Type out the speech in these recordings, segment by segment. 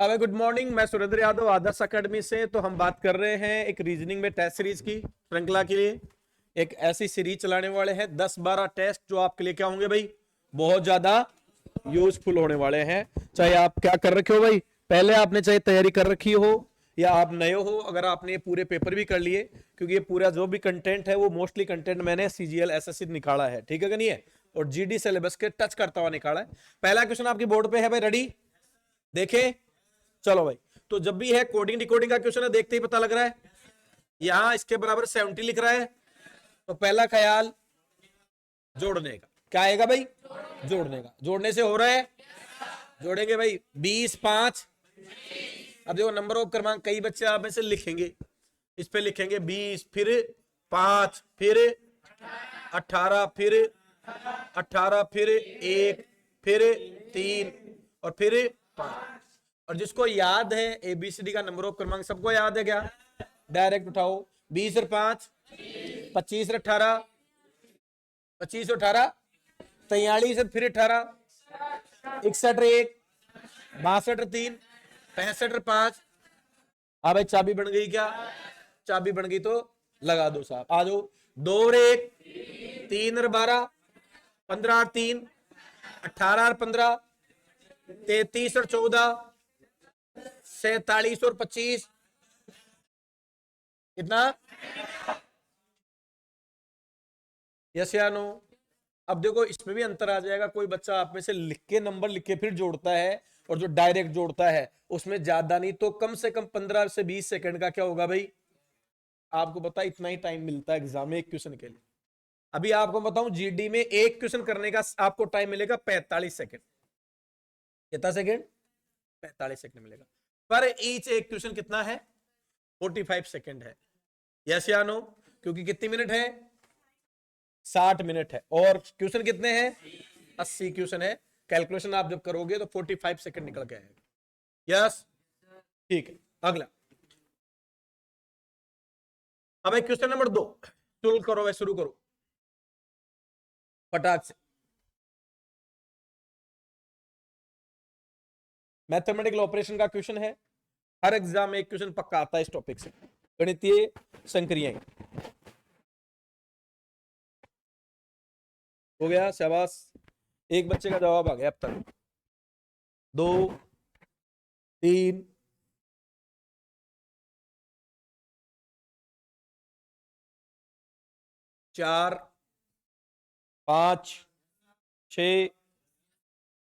अब good morning, मैं सुरेंद्र यादव आदर्श academy से। तो हम बात कर रहे हैं एक रीजनिंग में टेस्ट सीरीज की श्रृंखला के लिए। एक ऐसी सीरीज चलाने वाले हैं 10-12 टेस्ट जो आपके लिए क्या होंगे भाई, बहुत ज्यादा यूजफुल होने वाले हैं। चाहे आप क्या कर रखे हो भाई, पहले आपने चाहे तैयारी कर रखी हो या आप नए हो, अगर आपने ये पूरे पेपर भी कर लिए, क्योंकि ये पूरा जो भी कंटेंट है वो मोस्टली कंटेंट मैंने सीजीएल एसएससी निकाला है, ठीक है कि नहीं है, और जीडी सिलेबस के टच करता हुआ निकाला है। पहला क्वेश्चन आपकी बोर्ड पे है भाई, रेडी? देखे, चलो भाई। तो जब भी है कोडिंग डिकोडिंग का क्वेश्चन है, देखते ही पता लग रहा है यहां इसके बराबर 70 लिख रहा है। तो पहला ख्याल जोड़ने का, क्या आएगा भाई? जोड़ने का। जोड़ने से हो रहा है, जोड़ेंगे भाई 20 5। अब देखो नंबर ऑफ क्रमांक कई बच्चे आप में से लिखेंगे, इस पे लिखेंगे 20 फिर 5 फिर 18 फिर 18 फिर 1 फिर 3 और फिर 5। और जिसको याद है एबीसीडी का नंबर ऑफ क्रमांक, सबको याद है क्या? डायरेक्ट उठाओ, 20 और 5 25 और 18, 25 और 18 43 और फिर 18, 61 और 1 62 और 3 65 और 5। हाँ भाई, चाबी बन गई क्या? चाबी बन गई तो लगा दो साहब, आ जाओ। 2 और 1 3 और 12 15 और 3 18 और 15 33 और 14 47 और 25 कितना? यस या नो? अब देखो इसमें भी अंतर आ जाएगा। कोई बच्चा आप में से लिख के नंबर लिख के फिर जोड़ता है, और जो डायरेक्ट जोड़ता है उसमें ज्यादा नहीं तो कम से कम 15 से 20 सेकंड का क्या होगा भाई, आपको पता इतना ही टाइम मिलता है एग्जाम में एक क्वेश्चन के लिए। अभी आपको बताऊं, जीडी में एक क्वेश्चन करने का आपको टाइम मिलेगा 45 सेकंड। कितना सेकंड? 45 सेकंड मिलेगा। पर ईच एक क्वेश्चन कितना है? 45 सेकंड है। यस या नो? क्योंकि कितनी मिनट है? 60 मिनट है। और क्वेश्चन कितने हैं? 80 क्वेश्चन है। कैलकुलेशन आप जब करोगे तो 45 सेकंड निकल के आएगा। यस, ठीक है। अगला, अब एक क्वेश्चन नंबर 2 शुरू करो भाई, शुरू करो फटाक से। मैथमेटिकल ऑपरेशन का क्वेश्चन है, हर एग्जाम में एक क्वेश्चन पक्का आता है इस टॉपिक से, गणितीय संक्रियाएं। हो गया, शाबाश। एक बच्चे का जवाब आ गया अब तक। 2 3 4 5 6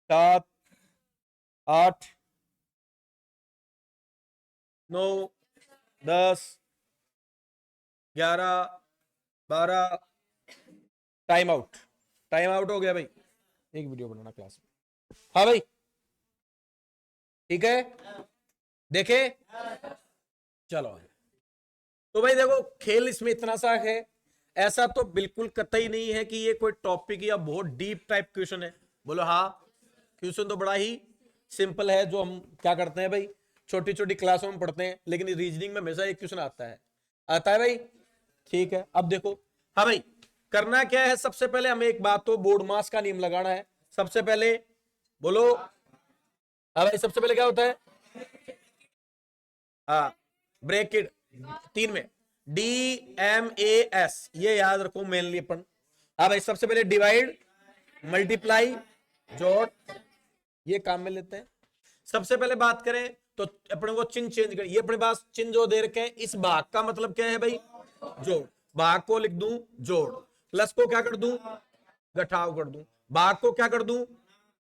7 8 9 10 11 12। टाइम आउट, टाइम आउट हो गया भाई। एक वीडियो बनाना क्लास में। हाँ भाई, ठीक है, देखे, चलो। तो भाई देखो, खेल इसमें इतना सा है, ऐसा तो बिल्कुल कतई नहीं है कि ये कोई टॉपिक या बहुत डीप टाइप क्वेश्चन है। बोलो हाँ, क्वेश्चन तो बड़ा ही सिंपल है, जो हम क्या करते हैं भाई, छोटी छोटी क्लासों में पढ़ते हैं। लेकिन रीजनिंग में हमेशा एक क्वेश्चन आता है, आता है भाई, ठीक है। अब देखो, हाँ भाई, करना क्या है? सबसे पहले हमें एक बात तो बोर्ड मास का नियम लगाना है। सबसे पहले बोलो, हाँ भाई, सबसे पहले क्या होता है? हाँ, ब्रैकेट 3 में DMAS, ये याद रखो मेनली अपन। हाँ भाई, सबसे पहले डिवाइड मल्टीप्लाई जोड़, ये काम में लेते हैं। सबसे पहले बात करें तो अपने को चिन्ह चेंज करें। ये अपने पास चिन्ह जो दे रखे हैं, इस भाग का मतलब क्या है भाई? जोड़। भाग को लिख दूं जोड़, प्लस को क्या कर दूं? घटाव कर दूं। भाग को क्या कर दूं?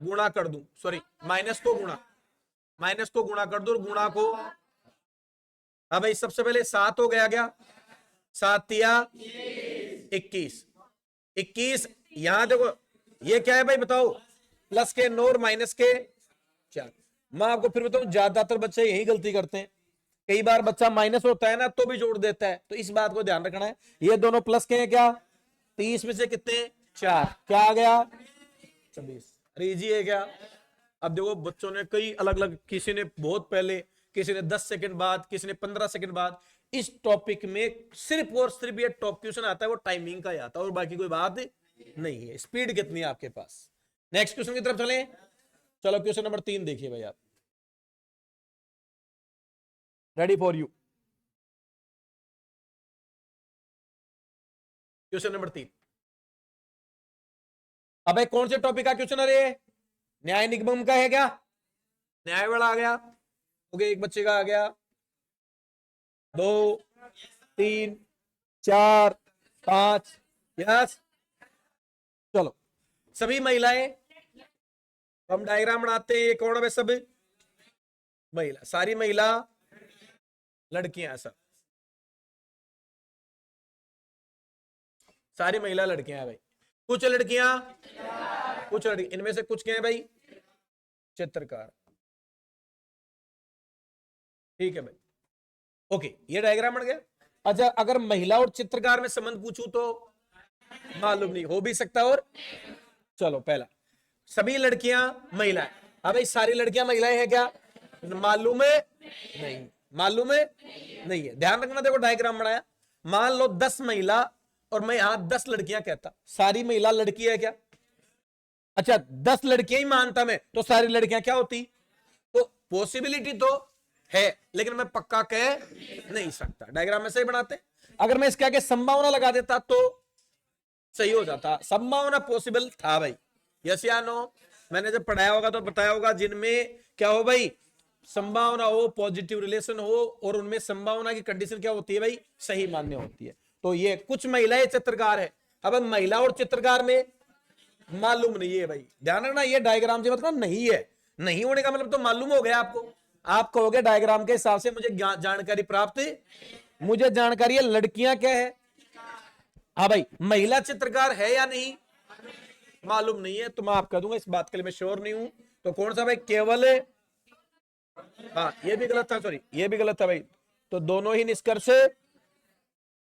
गुणा कर दूं, सॉरी माइनस को गुणा, माइनस को गुणा कर दो, और गुणा को, हाँ भाई, सबसे पहले 7 हो गया, क्या 7 या 21, 21। यहां देखो ये क्या है भाई, बताओ? प्लस के 9 और माइनस के 4। मैं आपको फिर बताऊं, ज्यादातर बच्चे यही गलती करते हैं। कई बार बच्चा माइनस होता है ना तो भी जोड़ देता है, तो इस बात को ध्यान रखना है। ये दोनों प्लस के हैं क्या? 30 में से कितने? 4, क्या आ गया? 26। अरे इजी है क्या? अब देखो बच्चों ने कई अलग अलग, किसी ने बहुत पहले, किसी ने 10 सेकंड बाद, किसी ने 15 सेकंड बाद। इस टॉपिक में सिर्फ और सिर्फ ये टॉप क्वेश्चन आता है, वो टाइमिंग का ही आता है, और बाकी कोई बात नहीं है। स्पीड कितनी है आपके पास? नेक्स्ट क्वेश्चन की तरफ चलें। चलो क्वेश्चन नंबर 3 देखिए भाई आप। Ready for you. Question number 3। अब कौन से टॉपिक का क्वेश्चन है? न्याय निगम का है क्या? न्याय वाला आ गया। ओके, एक बच्चे का आ गया। 2 3 4 5। यस, चलो सभी महिलाएं, हम डायग्राम बनाते हैं। ये कौन है? सब महिला, सारी महिला लड़कियां, सब सारी महिला लड़कियां हैं भाई। कुछ लड़कियां, कुछ लड़की, इनमें से कुछ क्या है भाई? चित्रकार। ठीक है भाई, ओके, ये डायग्राम बन गया। अच्छा, अगर महिला और चित्रकार में संबंध पूछूं तो मालूम नहीं, हो भी सकता। और चलो, पहला, सभी लड़कियां महिलाएं। हाँ भाई, सारी लड़कियां महिलाएं हैं क्या? मालूम है? नहीं। मालूम है? नहीं है। ध्यान रखना, देखो डायग्राम बनाया, मान लो 10 महिला और मैं यहां 10 लड़कियां कहता, सारी महिला लड़की है क्या? अच्छा, 10 लड़कियां ही मानता मैं, तो सारी लड़कियां क्या होती? तो पॉसिबिलिटी तो है, लेकिन मैं पक्का कह नहीं सकता। डायग्राम में सही बनाते। अगर मैं इसके आगे संभावना लगा देता तो सही हो जाता। संभावना पॉसिबल था भाई, यस या नो? मैंने जब पढ़ाया होगा तो बताया होगा, जिनमें क्या हो भाई? संभावना हो, पॉजिटिव रिलेशन हो, और उनमें संभावना की कंडीशन क्या होती है भाई? सही मान्य होती है। तो ये कुछ महिलाएं चित्रकार है। अब महिला और चित्रकार में मालूम नहीं है भाई। ध्यान रखना, ये डायग्राम से मतलब नहीं है। नहीं होने का मतलब तो मालूम हो गया आपको। आप कहोगे डायग्राम के हिसाब से मुझे जानकारी प्राप्त, मुझे जानकारी है लड़कियां क्या है। हाँ भाई, महिला चित्रकार है या नहीं मालूम नहीं है, तो मैं आप कह दूंगा, इस बात के लिए मैं श्योर नहीं हूं। तो कौन सा भाई? केवल, हाँ ये भी गलत था, सॉरी ये भी गलत था भाई। तो दोनों ही निष्कर्ष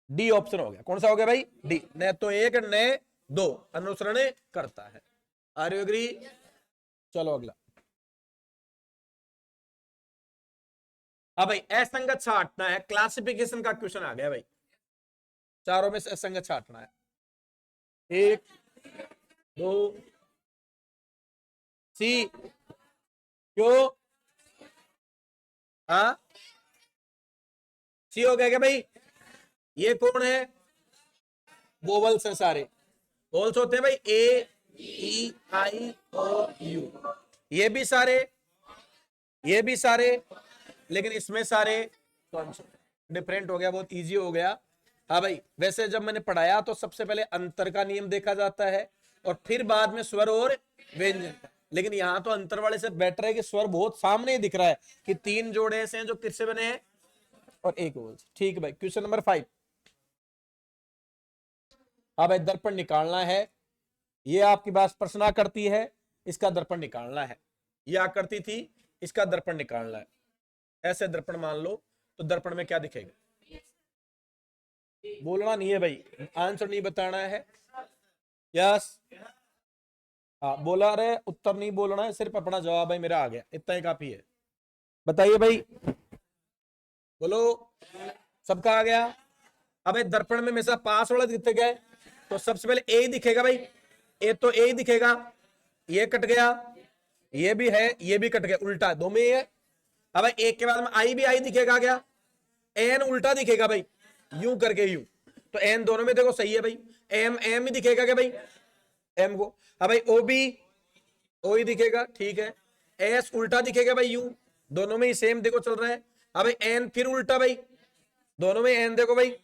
डी ऑप्शन हो गया। कौन सा हो गया भाई? डी। न तो एक न दो, अनुसरण करता है। Are you agree? चलो अगला। हाँ भाई, असंगत छांटना है, क्लासिफिकेशन का क्वेश्चन आ गया भाई। चारों में से असंगत छांटना है। 1 2 सी। क्यों? हाँ, सी हो गया क्या भाई? ये कौन है? वोवल्स है सारे। वोवल्स होते हैं भाई, ए ई आई ओ यू। ये भी सारे, ये भी सारे, लेकिन इसमें सारे डिफरेंट हो गया, बहुत इजी हो गया। हाँ भाई, वैसे जब मैंने पढ़ाया तो सबसे पहले अंतर का नियम देखा जाता है, और फिर बाद में स्वर और व्यंजन। लेकिन यहां तो अंतर वाले से बेटर है कि स्वर बहुत सामने ही दिख रहा है कि 3 जोड़े ऐसे हैं जो किससे बने हैं, और एक वोवल्स। ठीक है भाई, क्वेश्चन नंबर 5। हाँ भाई, दर्पण निकालना है। ये आपकी बात प्रश्न आकृति है, इसका दर्पण निकालना है। ये आकृति थी, इसका दर्पण निकालना है। ऐसे दर्पण मान लो, तो दर्पण में क्या दिखेगा? बोलना नहीं है भाई, आंसर नहीं बताना है। यस, हाँ बोला रहे, उत्तर नहीं बोलना है, सिर्फ अपना जवाब है मेरा आ गया, इतना ही काफी है। बताइए भाई, बोलो। सबका आ गया? अब दर्पण में हमेशा पास वाला दिखते गए, तो सबसे पहले ए दिखेगा भाई। ए तो ए दिखेगा, ये कट गया, ये भी है, ये भी कट गया, उल्टा दो में है। अब एक के बाद में आई भी आई दिखेगा क्या? एन उल्टा दिखेगा भाई, यूं करके यूं। तो एन दोनों में देखो सही है भाई। एम एम ही दिखेगा क्या भाई? एम को। अब भाई ओ भी ओ ही दिखेगा, ठीक है। एस उल्टा दिखेगा भाई, यूं। दोनों में ही सेम देखो चल रहा है। अब एन फिर उल्टा भाई, दोनों में एन देखो भाई,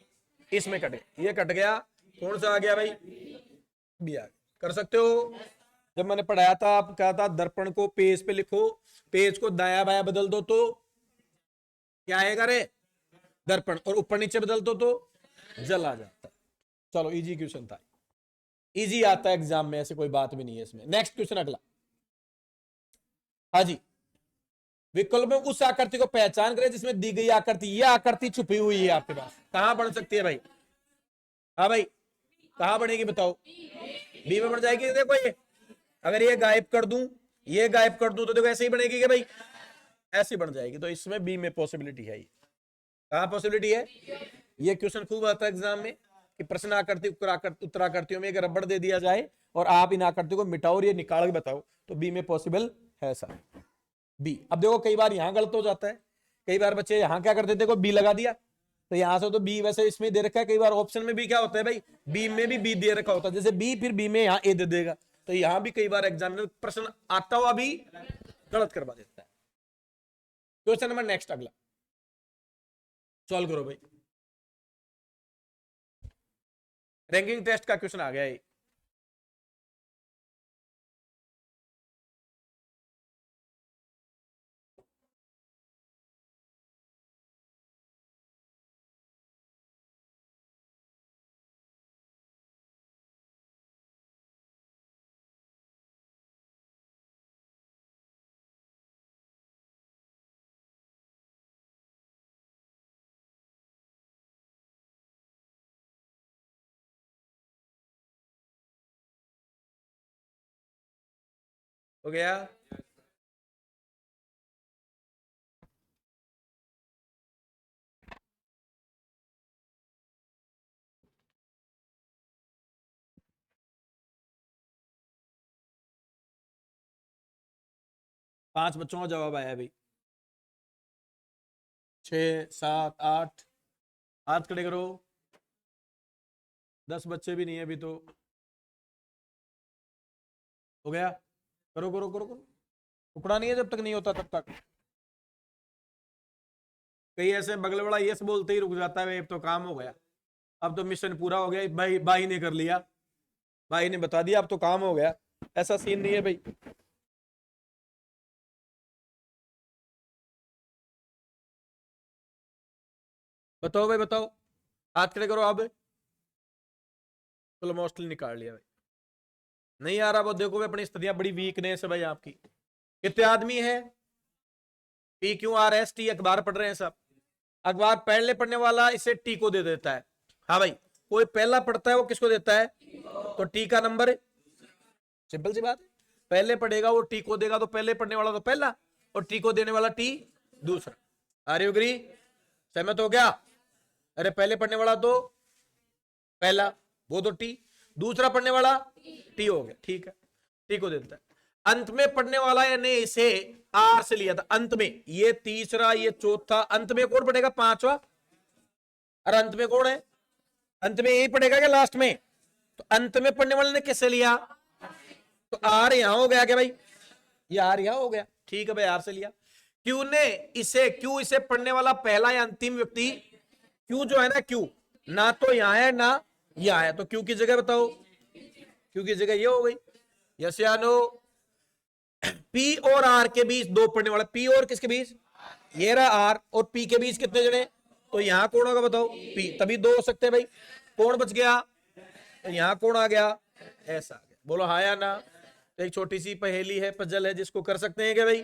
इसमें कट गया, ये कट गया। कौन सा आ गया भाई? बी आ गया। कर सकते हो। जब मैंने पढ़ाया था, आप कहा था दर्पण को पेज पे लिखो, पेज को दाया बाया बदल दो तो क्या आएगा रे? दर्पण। और ऊपर नीचे बदल दो तो जल आ जाता। चलो, इजी क्वेश्चन था, इजी आता है एग्जाम में, ऐसे कोई बात भी नहीं है इसमें। नेक्स्ट क्वेश्चन अगला। हाँ जी, विकल्प में उस आकृति को पहचान करें जिसमें दी गई आकृति, यह आकृति छुपी हुई है आपके पास। कहां बन सकती है भाई? हाँ भाई, कहां बनेगी बताओ? बी में बन जाएगी। देखो ये, अगर ये गायब कर दूं, ये गायब कर दूं, तो देखो ऐसे ही बनेगी क्या भाई? ऐसी बन जाएगी। तो इसमें बी में पॉसिबिलिटी है। ये कहां पॉसिबिलिटी है? ये क्वेश्चन खूब आता है एग्जाम में कि प्रश्न आकृति उत्तराकृतियों में एक रबड़ दे दिया जाए और आप इन आकृति को मिटाओ और ये निकाल के बताओ, तो बी में पॉसिबल है सर, बी। अब देखो कई बार यहां गलत हो जाता है कई बार बच्चे यहाँ क्या कर देते, कोई बी लगा दिया, तो यहाँ से तो बी वैसे इसमें दे रखा है, कई बार ऑप्शन में भी क्या होता है भाई, बी में भी बी दे रखा होता है, जैसे बी फिर बी में यहाँ ए दे देगा, तो यहाँ भी कई बार एग्जामिनर प्रश्न आता हुआ भी गलत करवा देता है। क्वेश्चन नंबर नेक्स्ट अगला सॉल्व करो भाई, रैंकिंग टेस्ट का क्वेश्चन आ गया है। हो गया, पांच बच्चों का जवाब आया भाई, 6 7 8, हाथ खड़े करो, 10 बच्चे भी नहीं है अभी तो। हो गया, करो करो करो करो, टुकड़ा नहीं है जब तक नहीं होता तब तक। कई ऐसे बगल वाला यस बोलते ही रुक जाता है, अब तो काम हो गया, अब तो मिशन पूरा हो गया, भाई भाई ने कर लिया, भाई ने बता दिया, अब तो काम हो गया, ऐसा सीन नहीं है भाई। बताओ भाई बताओ, हाथ खड़े करो अब, चलो मोस्टली निकाल लिया भाई, नहीं आ रहा वो देखो भाई, अपनी स्थितियां बड़ी वीकनेस है भाई आपकी। कितने आदमी है, P Q R S T, अखबार पढ़ रहे हैं सब, अखबार पहले पढ़ने वाला इसे टी को दे देता है, हाँ भाई, कोई पहला पढ़ता है वो किसको देता है, तो टी का नंबर, सिंपल सी बात है, पहले पढ़ेगा वो टी को देगा, तो पहले पढ़ने वाला तो पहला और टी को देने वाला टी दूसरा। आर यू एग्री, सहमत हो गया, अरे पहले पढ़ने वाला तो पहला, वो तो टी, दूसरा पढ़ने वाला टी हो गया, ठीक है, टी को देता है। अंत में पढ़ने वाला यानी इसे आर से लिया था, अंत में ये तीसरा ये चौथा, अंत में कौन पढ़ेगा, पांचवा, और अंत में कौन है, अंत में यही पढ़ेगा क्या लास्ट में, तो अंत में पढ़ने वाले ने किससे लिया, तो आर यहां हो गया क्या भाई, ये आर यहां हो गया, ठीक है भाई, आर से लिया। क्यू ने इसे, क्यू इसे पढ़ने वाला पहला या अंतिम व्यक्ति, क्यू जो है ना, क्यू ना तो यहां है ना यहां है, तो क्यू की जगह बताओ, क्यू की जगह ये हो गई, यस या नो। पी और आर के बीच दो पढ़ने वाला, पी और किसके बीच, ये रहा आर, और पी के बीच कितने जने, तो यहां कौन होगा बताओ, पी, तभी दो हो सकते हैं भाई, कौन बच गया, तो यहां कौन आ गया, ऐसा आ गया, बोलो हाँ या ना। तो एक छोटी सी पहेली है, पजल है, जिसको कर सकते हैं क्या भाई,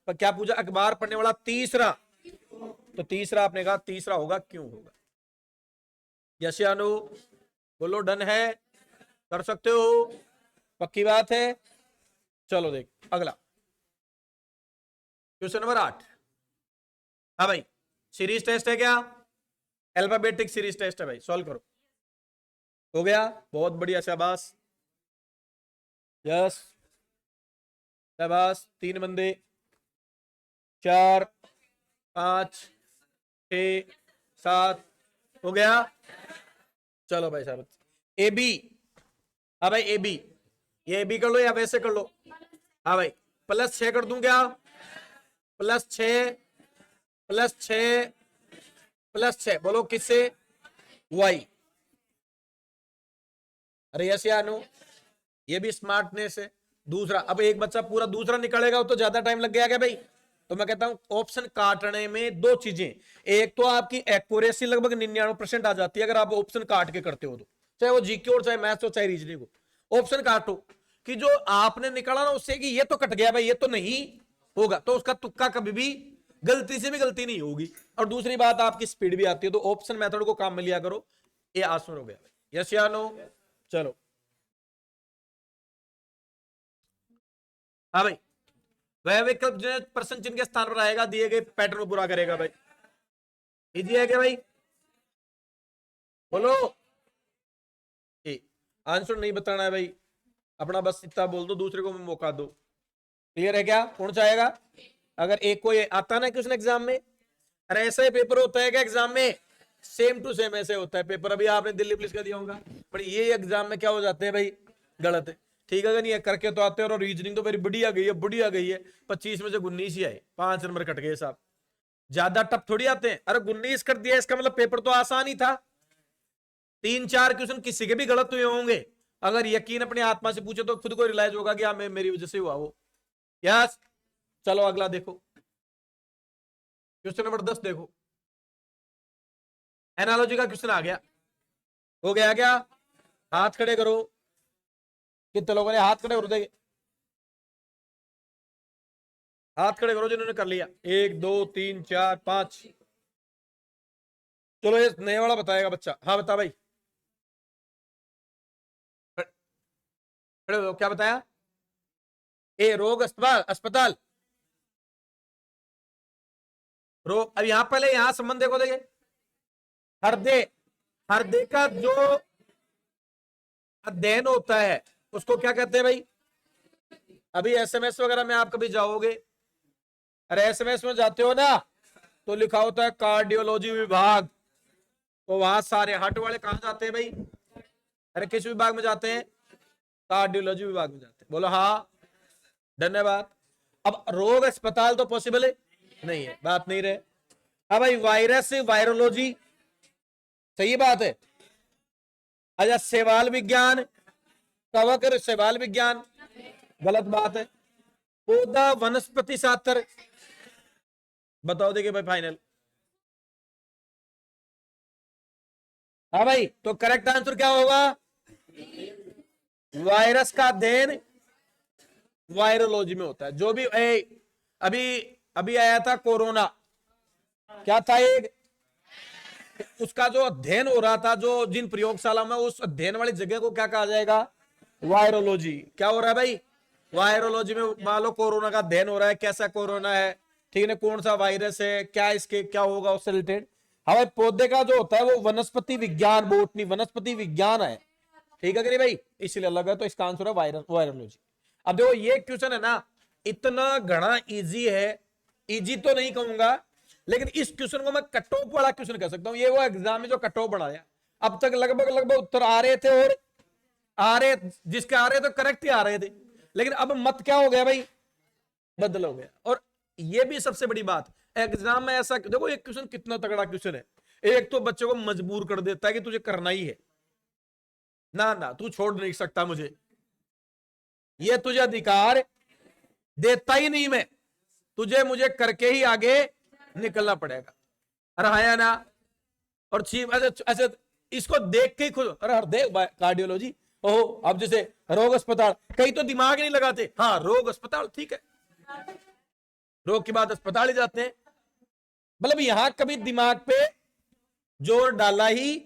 पर क्या पूछा, अखबार पढ़ने वाला तीसरा, तो तीसरा आपने कहा तीसरा होगा, क्यों होगा, यस या नो, बोलो डन है, कर सकते हो, पक्की बात है। चलो देख अगला क्वेश्चन नंबर 8, हाँ भाई, सीरीज टेस्ट है क्या, अल्फाबेटिक सीरीज टेस्ट है भाई, सॉल्व करो। हो गया, बहुत बढ़िया, शाबाश, यस शाबाश, 3 बंदे, 4 5 6 7, हो गया। चलो भाई साहब, ए बी, हाँ भाई ए बी, ये ए बी कर लो या वैसे कर लो, हाँ भाई, +6 कर दूं क्या, +6 +6 +6, बोलो किससे, वाई, अरे यस या नो, ये भी स्मार्टनेस है। दूसरा, अब एक बच्चा पूरा दूसरा निकलेगा तो ज्यादा टाइम लग गया क्या भाई, तो मैं कहता हूं ऑप्शन काटने में दो चीजें, एक तो आपकी एक्यूरेसी लगभग 99% आ जाती है अगर आप ऑप्शन काट के करते हो, तो चाहे वो जीके हो, चाहे मैथ्स हो, चाहे रीजनिंग हो, ऑप्शन काटो कि जो आपने निकाला ना उससे कि ये तो कट गया भाई, ये तो नहीं होगा, तो उसका तुक्का कभी भी गलती से भी गलती नहीं होगी, और दूसरी बात आपकी स्पीड भी आती है, तो ऑप्शन मेथड को काम में लिया करो, ये आसान हो गया भाई, यस या नो। चलो हाँ भाई, वह विकल्प जो प्रश्न चिन्ह के स्थान पर आएगा दिए गए पैटर्न को पूरा करेगा भाई, इजी है क्या भाई, बोलो, आंसर नहीं बताना है भाई, अपना बस इतना बोल दो, दूसरे को मौका दो, क्लियर है क्या, कौन चाहेगा, अगर एक को ये आता ना क्वेश्चन एग्जाम में अरे ऐसा ही पेपर होता है क्या एग्जाम में? सेम टू सेम ऐसे होता है पेपर। अभी आपने दिल्ली पुलिस का दिया होगा, पर ये एग्जाम में क्या हो जाते हैं भाई, गलत है। ठीक है, अगर नहीं है करके तो आते हैं। और रीजनिंग तो मेरी बढ़िया गई है, बढ़िया गई है। 25 में से 19 ही आए, 5 नंबर कट गए साहब। ज्यादा टफ थोड़ी आते हैं। अरे 19 कर दिया, इसका मतलब पेपर तो आसान ही था। 3-4 क्वेश्चन किसी के भी गलत हुए होंगे। अगर यकीन अपने आत्मा से पूछे तो खुद को रियलाइज होगा कि हाँ मेरी वजह से हुआ वो। यस, चलो अगला देखो, क्वेश्चन नंबर 10 देखो। एनालॉजी का क्वेश्चन आ गया। हो गया क्या? हाथ खड़े करो। कितने लोगों ने हाथ खड़े कर देंगे? हाथ खड़े करो जिन्होंने कर लिया। 1 2 3 4 5। चलो ये नया वाला बताएगा बच्चा। हाँ बता भाई, खड़े हो। क्या बताया? ए रोग अस्पताल, अस्पताल रोग। अब यहां पहले यहां संबंध देखो, देखिए हृदय, हृदय का जो अध्ययन होता है उसको क्या कहते हैं भाई? अभी एसएमएस वगैरह में आप कभी जाओगे, अरे एसएमएस में जाते हो ना, तो लिखा होता है कार्डियोलॉजी विभाग। तो वहां सारे हार्ट वाले कहां जाते हैं भाई? अरे किस विभाग में जाते हैं? कार्डियोलॉजी विभाग में जाते हैं। बोलो हाँ, धन्यवाद। अब रोग अस्पताल तो पॉसिबल है नहीं है, बात नहीं रहे। अब भाई वायरस, वायरोलॉजी, सही बात है। अच्छा शैवाल विज्ञान, कवक शैवाल विज्ञान, गलत बात है। पौधा वनस्पति शास्त्र, बताओ देखिए भाई फाइनल। हाँ भाई, तो करेक्ट आंसर क्या होगा? वायरस का अध्ययन वायरोलॉजी में होता है। जो भी अभी अभी आया था कोरोना, क्या था एक, उसका जो अध्ययन हो रहा था, जो जिन प्रयोगशाला में, उस अध्ययन वाली जगह को क्या कहा जाएगा? वायरोलॉजी। क्या हो रहा है भाई? वायरोलॉजी में मान लो कोरोना का अध्ययन हो रहा है, कैसा कोरोना है, ठीक है, कौन सा वायरस है, क्या इसके क्या होगा उससे रिलेटेड। हमारे पौधे का जो होता है वो वनस्पति विज्ञान, बोटनी, वनस्पति विज्ञान है। ठीक है कि नहीं भाई? इसलिए अलग है, तो इसका आंसर है वायरोलॉजी। अब देखो ये क्वेश्चन है ना, इतना घना इजी है। इजी तो नहीं कहूंगा, लेकिन इस क्वेश्चन को मैं कट ऑफ वाला क्वेश्चन कह सकता हूं। ये वो एग्जाम में जो कट ऑफ बनाया, अब तक लगभग लगभग उत्तर आ रहे थे, और आ रहे, जिसके आ रहे तो करेक्ट ही आ रहे थे, लेकिन अब मत क्या हो गया भाई? बदल हो गया। और ये भी सबसे बड़ी बात, एग्जाम में ऐसा देखो, एक क्वेश्चन कितना तगड़ा क्वेश्चन है। एक तो बच्चों को मजबूर कर देता है कि तुझे करना ही है, ना ना तू छोड़ नहीं सकता मुझे, ये तुझे अधिकार देता ही नहीं मैं, तुझे मुझे करके ही आगे निकलना पड़ेगा। अरे हाँ ना। और चीफ अच्छा अच्छा, इसको देख के ही खुद, अरे हृदय कार्डियोलॉजी, ओहो। अब जैसे रोग अस्पताल, कई तो दिमाग नहीं लगाते, हाँ रोग अस्पताल ठीक है, रोग के बाद अस्पताल ही जाते हैं। मतलब यहां कभी दिमाग पे जोर डाला ही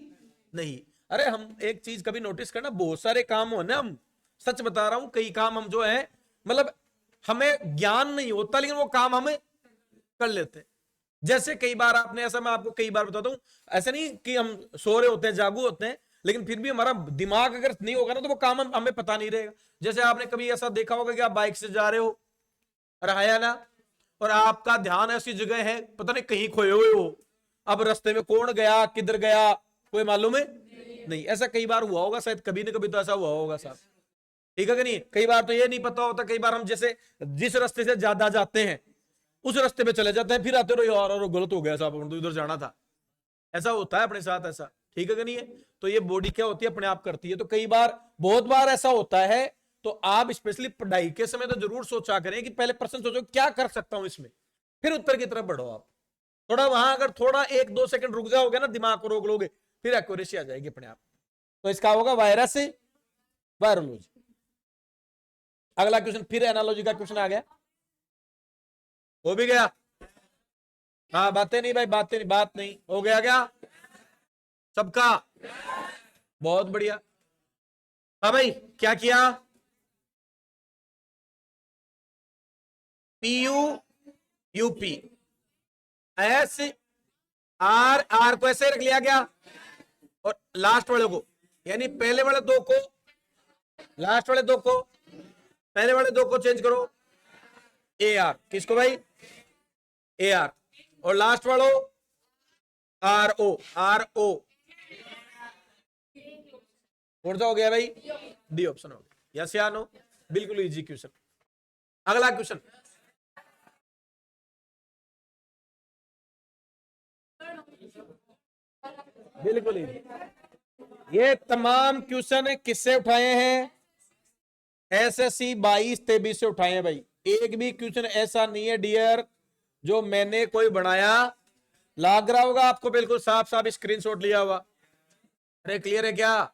नहीं। अरे हम एक चीज कभी नोटिस करना, बहुत सारे काम हो ना, हम सच बता रहा हूं, कई काम हम जो है, मतलब हमें ज्ञान नहीं होता, लेकिन वो काम हमें कर लेते हैं। जैसे कई बार आपने, ऐसा मैं आपको कई बार बताता हूं, ऐसा नहीं कि हम सो रहे होते हैं, जागू होते हैं, लेकिन फिर भी हमारा दिमाग अगर नहीं होगा ना, तो वो काम हमें पता नहीं रहेगा। जैसे आपने कभी ऐसा देखा होगा कि आप बाइक से जा रहे हो, रहा ना, और आपका ध्यान ऐसी जगह है, पता नहीं कहीं खोए हुए हो, अब रास्ते में कौन गया, किधर गया, कोई मालूम है नहीं। ऐसा कई बार हुआ होगा शायद, कभी ना कभी तो ऐसा हुआ होगा साहब। ठीक है कि नहीं? कई बार तो ये नहीं पता होता, कई बार हम जैसे जिस रास्ते से ज्यादा जाते हैं उस रास्ते पे चले जाते हैं, फिर आते रहो यार, और गलत हो गया साहब, तो इधर जाना था। ऐसा होता है अपने साथ ऐसा। ठीक है कि नहीं है? तो ये बॉडी क्या होती है, अपने आप करती है। तो कई बार, बहुत बार ऐसा होता है। तो आप स्पेशली पढ़ाई के समय तो जरूर सोचा करें कि पहले प्रश्न सोचो क्या कर सकता हूं इसमें, फिर उत्तर की तरफ बढ़ो। आप थोड़ा वहां अगर थोड़ा 1-2 सेकंड रुक जाओगे ना, दिमाग को रोक लोगे, फिर एक्यूरेसी आ जाएगी अपने आप। तो इसका होगा वायरस, वायरोलॉजी। अगला क्वेश्चन फिर एनालॉजी का क्वेश्चन आ गया, हो भी गया। हाँ बातें नहीं भाई, बातें नहीं, बात नहीं, हो गया क्या सबका? बहुत बढ़िया। हाँ भाई क्या किया? PU UP, S R, R को ऐसे रख लिया गया, और लास्ट वाले को, यानी पहले वाले दो को, लास्ट वाले दो को, पहले वाले दो को चेंज करो ए आर। किसको भाई? A R. और लास्ट वालों RO, RO कौन सा हो गया भाई? डी ऑप्शन हो गया। यस या नो? बिल्कुल इजी क्वेश्चन। अगला क्वेश्चन, बिल्कुल इजी। ये तमाम क्वेश्चन किससे उठाए हैं? SSC 22-23 से उठाए हैं भाई। एक भी क्वेश्चन ऐसा नहीं है डियर जो मैंने कोई बनाया। लग रहा होगा आपको बिल्कुल साफ साफ स्क्रीनशॉट लिया हुआ। अरे क्लियर है क्या?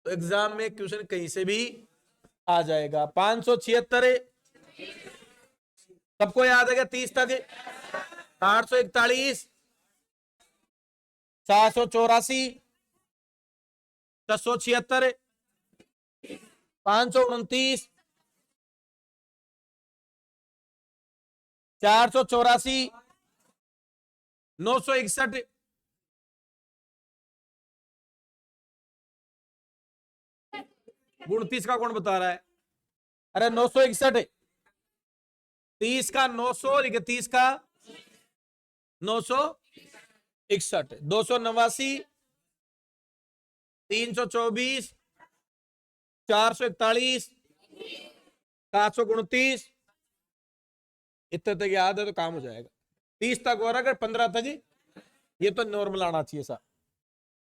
तो एग्जाम में क्वेश्चन कहीं से भी आ जाएगा। 576 सबको याद है क्या? 30 तक 841, 784, 676, 529, 484, 961, 29 का कौन बता रहा है? अरे 961, 30 का 900 लिखे, 30 का 961, 289, 324, 441, 729, इतने तक याद है तो काम हो जाएगा। 30 तक और अगर 15 तक ये तो नॉर्मल आना चाहिए सर।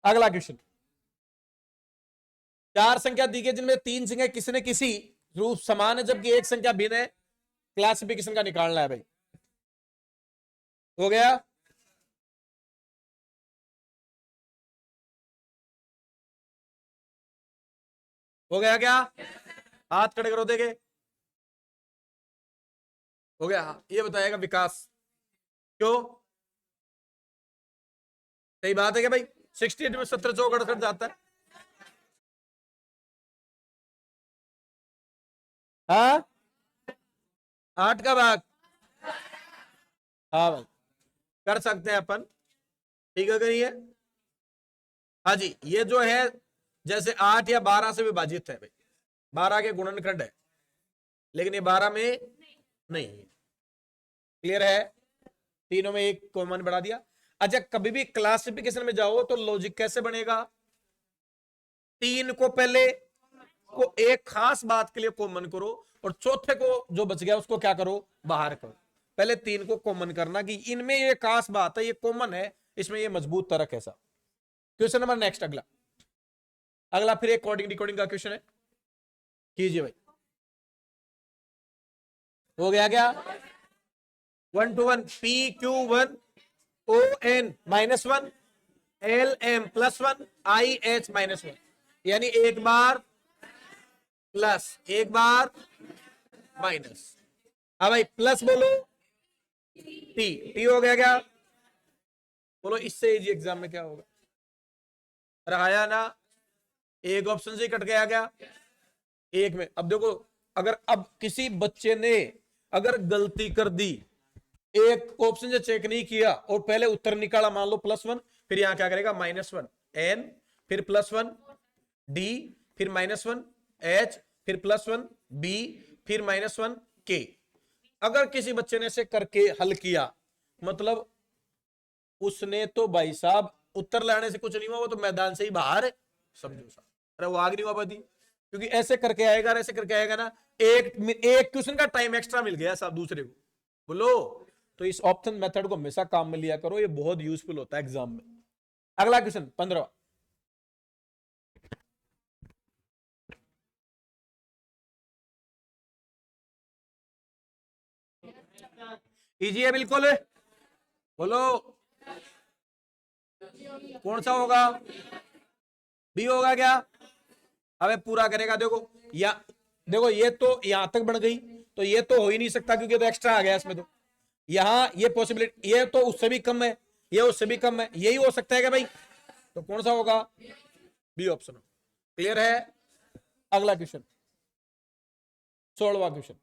अगला क्वेश्चन, चार संख्या दी गई जिनमें तीन संख्या किसी न किसी रूप समान है जबकि एक संख्या भिन्न है, क्लासिफिकेशन का निकालना है भाई। हो गया? हो गया क्या? हाथ खड़े करो देखे। हो गया? ये बताएगा विकास क्यों? सही बात है क्या भाई? 68 में 70 चौक 68 जाता है। हाँ, 8 का भाग। हाँ भाई, कर सकते हैं अपन। ठीक है करिए। हाँ जी, ये जो है जैसे 8 या 12 से विभाजित है भाई, 12 के गुणनखंड है, लेकिन ये 12 में नहीं है। क्लियर है? तीनों में एक कॉमन बढ़ा दिया। अच्छा, कभी भी क्लासिफिकेशन में जाओ तो लॉजिक कैसे बनेगा? तीन को पहले को एक खास बात के लिए कॉमन करो और चौथे को जो बच गया उसको क्या करो? बाहर करो। पहले तीन को कॉमन करना कि इनमें ये खास बात है, ये कॉमन है, इसमें ये मजबूत तरक है। ऐसा क्वेश्चन नंबर नेक्स्ट, अगला। अगला फिर एक कोडिंग डिकोडिंग का क्वेश्चन है, कीजिए भाई। हो गया क्या? 1 to 1 PQ1 ON -1 LM +1 IH -1, यानी एक बार प्लस एक बार माइनस। हाँ भाई, प्लस बोलो टी, टी हो गया क्या? बोलो इससे इजी एग्जाम में क्या होगा? रहाया ना? एक ऑप्शन से कट गया क्या? एक में। अब देखो, अगर अब किसी बच्चे ने अगर गलती कर दी, एक ऑप्शन से चेक नहीं किया और पहले उत्तर निकाला, मान लो +1, फिर यहां क्या करेगा? -1 एन, फिर +1 डी, फिर -1 एच, फिर +1 बी, फिर -1 के। अगर किसी बच्चे ने ऐसे करके हल किया, मतलब उसने तो भाई साहब उत्तर लाने से कुछ नहीं हुआ, वो तो मैदान से ही बाहर है, समझो साहब। अरे वो आग नहीं हुआ पाती, क्योंकि ऐसे करके आएगा, ऐसे करके आएगा ना, एक क्वेश्चन का टाइम एक्स्ट्रा मिल गया साहब दूसरे को। बोलो, तो इस ऑप्शन मेथड को हमेशा काम में लिया करो, ये बहुत यूजफुल होता है एग्जाम में। अगला क्वेश्चन 15। इजी है बिल्कुल। बोलो कौन सा होगा? बी होगा क्या? अबे पूरा करेगा। देखो या देखो, ये तो यहां तक बढ़ गई, तो ये तो हो ही नहीं सकता क्योंकि तो एक्स्ट्रा आ गया इसमें। तो यहां ये पॉसिबिलिटी, ये तो उससे भी कम है, ये उससे भी कम है, यही हो सकता है क्या भाई? तो कौन सा होगा? B option. क्लियर है? अगला क्वेश्चन, 16वां क्वेश्चन।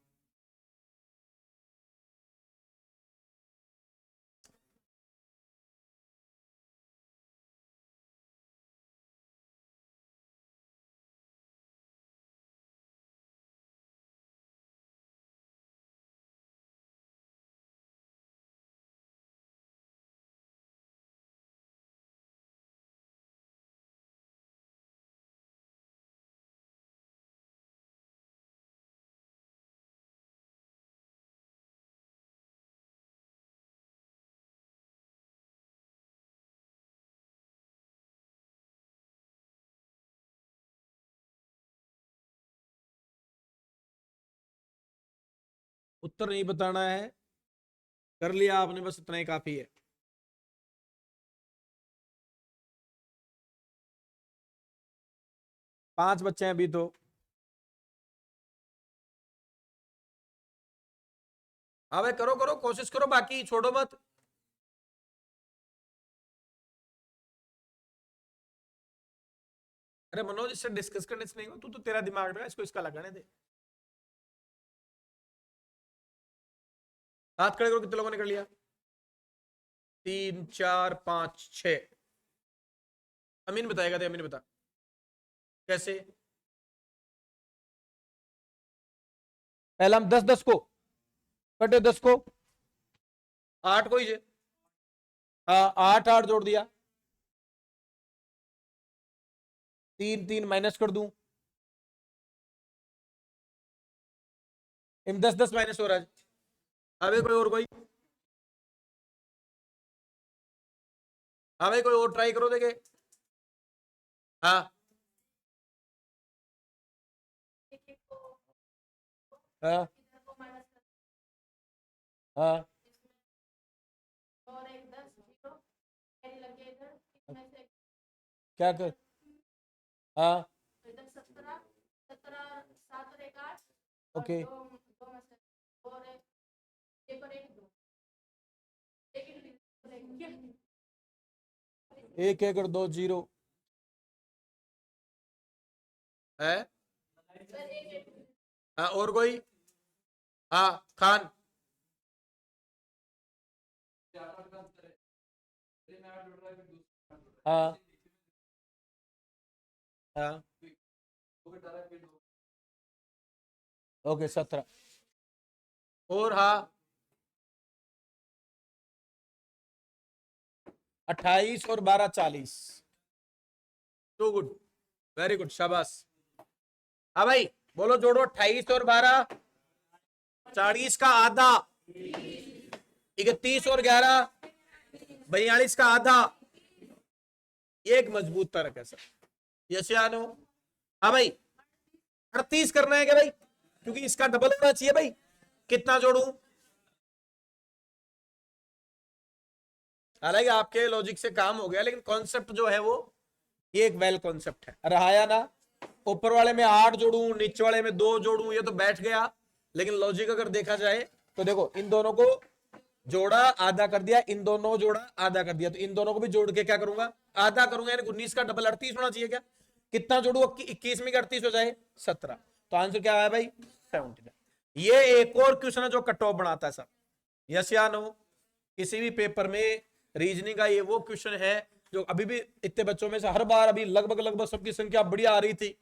उत्तर नहीं बताना है, कर लिया आपने, बस इतना ही काफी है। पांच बच्चे हैं अभी तो। हाँ भाई करो करो, कोशिश करो, बाकी छोड़ो मत। अरे मनोज, इससे डिस्कस करने से नहीं हो, तू तो तेरा दिमाग रहा है, इसको इसका लगाने दे। हाथ खड़े करो, कितने लोगों ने कर लिया? 3 4 5 6। अमीन बताएगा, दे अमीन बता कैसे। पहले हम 10 10 को कटे, 10 को 8 को ही। हाँ 8 8 जोड़ दिया, 3 3 माइनस कर दूं, इन 10 10 माइनस हो रहा है। अबे कोई और, कोई। हाँ भाई कोई और ट्राई करो, देखे। हाँ हाँ हाँ। क्या कर? हाँ ओके। एक एक और 2 0 है। हाँ और कोई? हाँ खान। हाँ हाँ ओके 17। और हाँ 28 और 12 40। टू गुड, वेरी गुड, शाबाश। हाँ भाई बोलो, जोड़ो 28 और 12। 40 का आधा, 31 और 11 42 का आधा। ये एक मजबूत तर्क है सर, यस या नो? हाँ भाई 38 करना है क्या भाई? क्योंकि इसका डबल होना चाहिए भाई। कितना जोड़ू? हालांकि आपके लॉजिक से काम हो गया, लेकिन कॉन्सेप्ट जो है वो ये एक वेल कॉन्सेप्ट है। रहाया ना, ऊपर वाले में 8 जोड़ू, नीचे वाले में 2 जोड़ू, ये तो बैठ गया। लेकिन लॉजिक अगर देखा जाए तो देखो, इन दोनों को जोड़ा आधा कर दिया, इन दोनों जोड़ा आधा कर दिया, तो इन दोनों को भी जोड़ के क्या करूंगा? आधा करूंगा, यानी 19 का डबल 38 होना चाहिए क्या? कितना जोड़ू? 21 में 38 हो जाए 17। तो आंसर क्या आया भाई? 79। ये एक और क्वेश्चन है जो कट ऑफ बनाता है सर, यस या नो? किसी भी पेपर में रीजनिंग का ये वो क्वेश्चन है जो अभी भी इतने बच्चों में से हर बार अभी लगभग लगभग सबकी संख्या बढ़िया आ रही थी,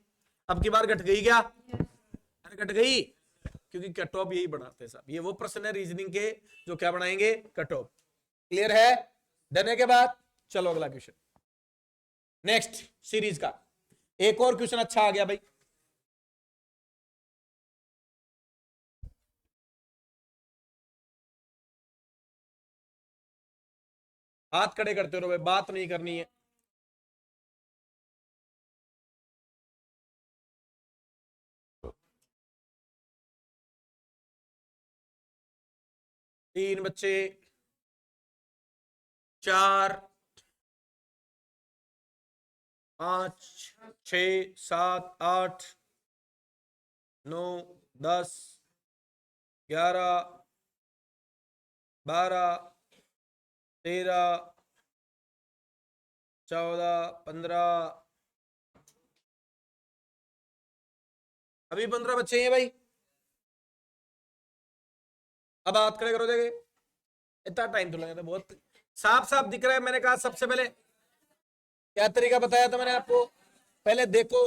अब की बार घट गई क्या? अरे घट गई, क्योंकि कट ऑफ यही बढ़ाते हैं साहब। ये वो प्रश्न है रीजनिंग के जो क्या बनाएंगे? Cut off. क्लियर है? देने के बाद चलो अगला क्वेश्चन, नेक्स्ट सीरीज का एक और क्वेश्चन अच्छा आ गया भाई। हाथ खड़े करते रहो भाई, बात नहीं करनी है। तीन बच्चे, 4 5 6 7 8 9 10 11 12 13 14 15। अभी 15 बच्चे हैं भाई। अब हाथ खड़े करो, देखे। इतना टाइम तो लगेगा बहुत। साफ साफ दिख रहा है, मैंने कहा सबसे पहले क्या तरीका बताया था मैंने आपको? पहले देखो,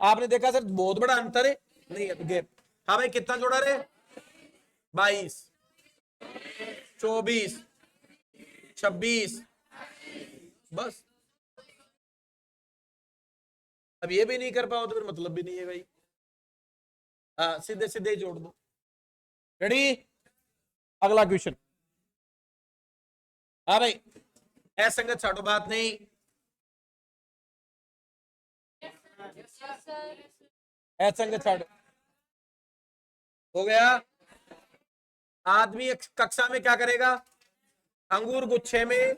आपने देखा सर बहुत बड़ा अंतर है, नहीं है गैप। हाँ भाई कितना जोड़ा रे? 22 24 26, बस। अब ये भी नहीं कर पाओ तो फिर मतलब भी नहीं है भाई। हाँ सीधे सीधे ही जोड़ दो। रेडी? अगला क्वेश्चन। हाँ भाई असंगत छाटो, बात नहीं। असंगत छाटो, हो गया। आदमी एक कक्षा में क्या करेगा? अंगूर गुच्छे में,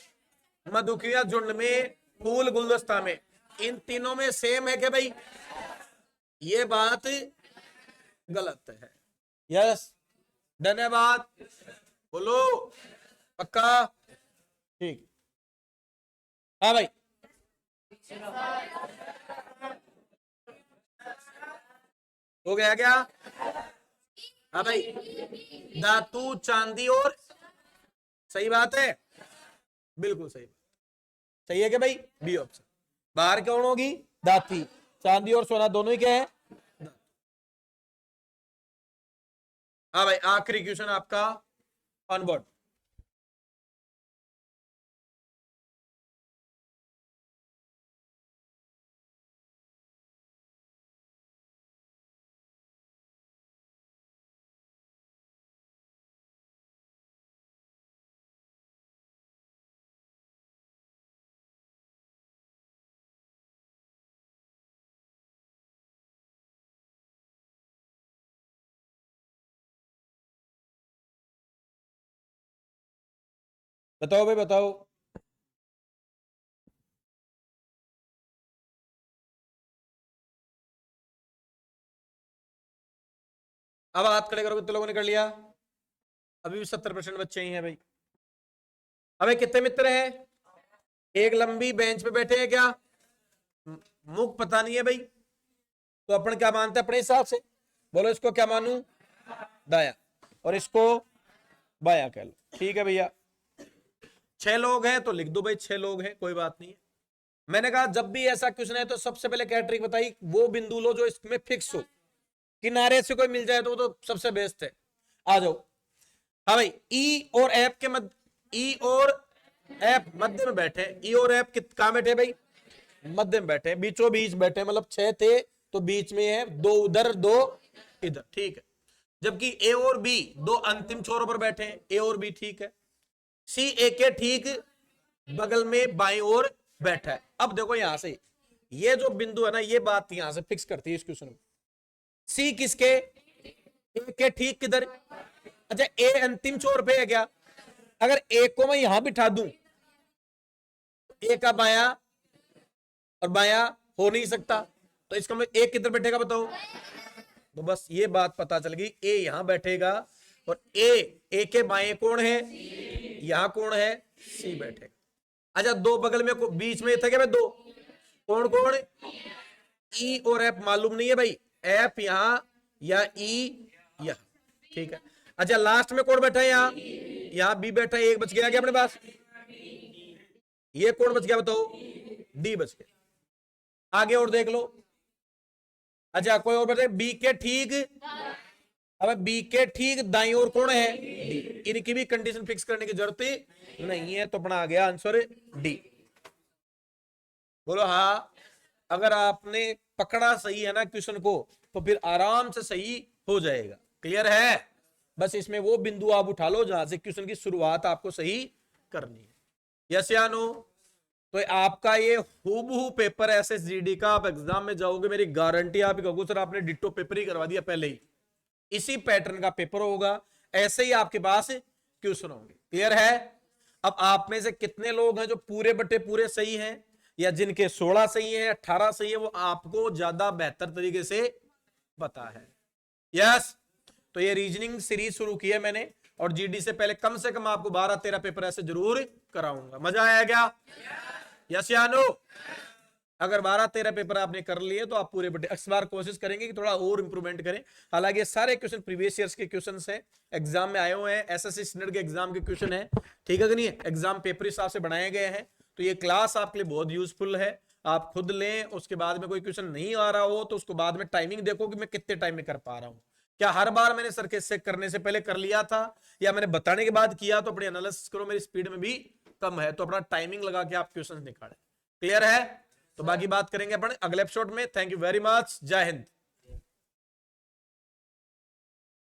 मधुकिया झुंड में, फूल गुलदस्ता में। इन तीनों में सेम है क्या भाई? ये बात गलत है। यस, धन्यवाद, बोलो पक्का, ठीक। हाँ भाई, हो गया क्या? हाँ भाई, धातु, चांदी और, सही बात है, बिल्कुल सही बात, सही है क्या भाई? B option. बाहर कौन होगी? धातु, चांदी और सोना दोनों ही क्या है? हाँ भाई, आखिरी क्वेश्चन आपका ऑन बोर्ड। बताओ भाई, बताओ। अब हाथ खड़े करो, कितने लोगों ने कर लिया? अभी भी 70% बच्चे ही हैं भाई। अबे कितने मित्र हैं? एक लंबी बेंच पे बैठे हैं क्या? मुख पता नहीं है भाई, तो अपन क्या मानते हैं अपने हिसाब से? बोलो, इसको क्या मानूं? दाया, और इसको बाया कह लो। ठीक है भैया, 6 लोग हैं तो लिख दो भाई, 6 लोग हैं, कोई बात नहीं है। मैंने कहा जब भी ऐसा क्वेश्चन है तो सबसे पहले क्या ट्रिक बताई, वो बिंदु लो जो इसमें फिक्स हो, किनारे से कोई मिल जाए तो वो तो सबसे बेस्ट है। आ जाओ। हाँ भाई, ई और एफ के मध्य, ई और एफ मध्य में बैठे। ई और एफ कहां बैठे भाई? मध्य में बैठे, बीचों बीच बैठे, मतलब 6 थे तो बीच में है, 2 उधर 2 इधर, ठीक है। जबकि ए और बी दो अंतिम छोरों पर बैठे हैं, ए और बी, ठीक है। सी ए के ठीक बगल में बाईं ओर बैठा है। अब देखो यहां से ये जो बिंदु है ना, ये बात यहां से फिक्स करती है इस क्वेश्चन में। सी किसके? ए के ठीक किधर? अच्छा, ए अंतिम छोर पे है क्या? अगर ए को मैं यहां बिठा दूं, ए का बाया और बाया हो नहीं सकता, तो इसका मतलब ए किधर बैठेगा बताओ? तो बस ये बात पता चल गई, ए यहां बैठेगा और ए के बाएं कौन है? यहां कौन है? सी बैठेगा। अच्छा, दो बगल में बीच में थे क्या भाई? दो कौन कौन? ई और एफ मालूम नहीं है भाई, एफ यहां या ई यहां, ठीक है। अच्छा, लास्ट में कौन बैठा है? यहां बी बैठा है, एक बच गया क्या अपने पास? ये कौन बच गया बताओ? डी बच गया। आगे और देख लो। अच्छा, कोई और बताए? बी के ठीक, अब बी के ठीक दाईं ओर कौन है? डी। इनकी भी कंडीशन फिक्स करने की जरूरत नहीं है, तो अपना आ गया आंसर डी। बोलो हाँ। अगर आपने पकड़ा सही है ना क्वेश्चन को, तो फिर आराम से सही हो जाएगा। क्लियर है? बस इसमें वो बिंदु आप उठा लो जहां से क्वेश्चन की शुरुआत आपको सही करनी है। यस या नो? तो आपका ये हूबहू पेपर एसएसजीडी का आप एग्जाम में जाओगे, मेरी गारंटी आप ही कहोगे सर आपने डिट्टो पेपर ही करवा दिया पहले ही। इसी पैटर्न का पेपर होगा, ऐसे ही आपके पास क्वेश्चन होंगे। क्लियर है? अब आप में से कितने लोग हैं जो पूरे बटे पूरे सही हैं, या जिनके 16 सही है, 18 सही है, वो आपको ज्यादा बेहतर तरीके से पता है। यस, तो ये रीजनिंग सीरीज शुरू की है मैंने, और जीडी से पहले कम से कम आपको 12-13 पेपर ऐसे जरूर कराऊंगा। मजा आया क्या? यस या नो? अगर 12-13 पेपर आपने कर लिए तो आप पूरे बटे, इस बार कोशिश करेंगे कि थोड़ा और इंप्रूवमेंट करें। हालांकि ये सारे क्वेश्चन प्रीवियस ईयर्स के क्वेश्चन है, एग्जाम में आए हुए हैं, एसएससी स्टैंडर्ड के एग्जाम के क्वेश्चन है, ठीक है कि नहीं? एग्जाम पेपर हिसाब से बनाए गए हैं, तो ये क्लास आपके लिए बहुत यूजफुल है। आप खुद लें, उसके बाद में कोई क्वेश्चन नहीं आ रहा हो तो उसको बाद में टाइमिंग देखो कि मैं कितने टाइम में कर पा रहा हूं। क्या हर बार मैंने सर के से करने से पहले कर लिया था, या मैंने बताने के बाद किया? तो अपने एनालिसिस करो, मेरी स्पीड में भी कम है, तो अपना टाइमिंग लगा के आप क्वेश्चन निकालें। क्लियर है? तो बाकी बात करेंगे अपन अगले एपिसोड में। थैंक यू वेरी मच, जय हिंद।